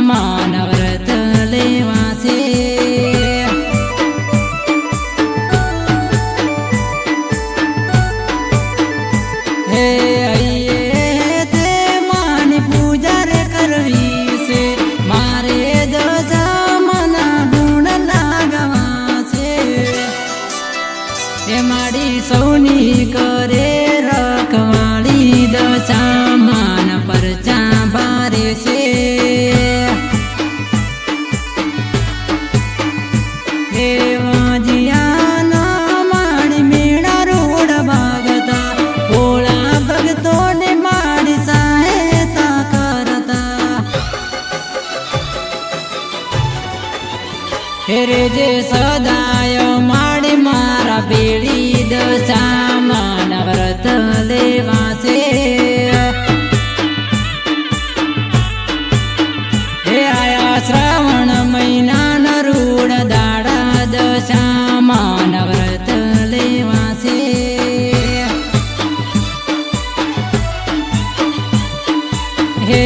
દશામાં વ્રત લેવાશે હે અયે તે માની પૂજા રે કરવી છે મારે દશામાં ગુણ લાગવા છે એ મારી સૌની કરે રખવાળી દશામાં પરચા ભારે છે રે જે સદાય માડી મારા પેઢી દશામાં વ્રત લેવાશે હે આયા શ્રાવણ મહિના રૂડ દાડા દશામાં વ્રત લેવાશે હે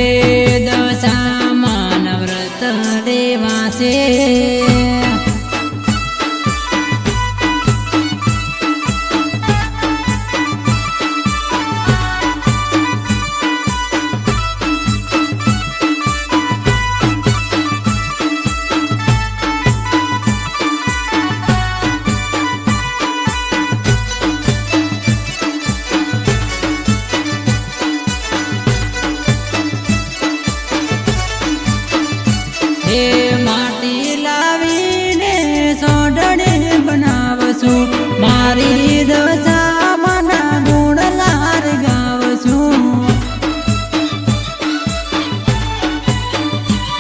દશામાં વ્રત લેવાશે હે માટી લાવીને સોઢણે બનાવશું મારી દશામાં ગુણ લાર ગાવશું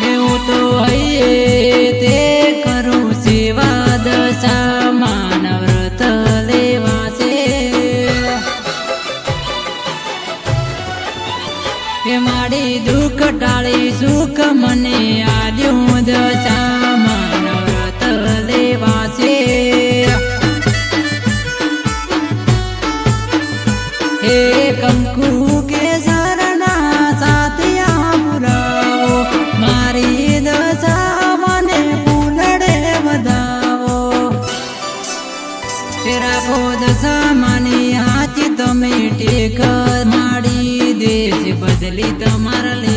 એવું તો હૈયે તે કરું સેવા દશામાં વ્રત લેવાશે હે મારી દુઃખ ટાળી સુખ મને આલ્યું દશામાં વ્રત લેવાશે હે કંકુ કેસરના સાથિયા પુરાવો મારી દશામાં ફૂલડે વધાવો રાખો દશામાની હાથી તમે ટેક માડી દેશ બદલી તમારા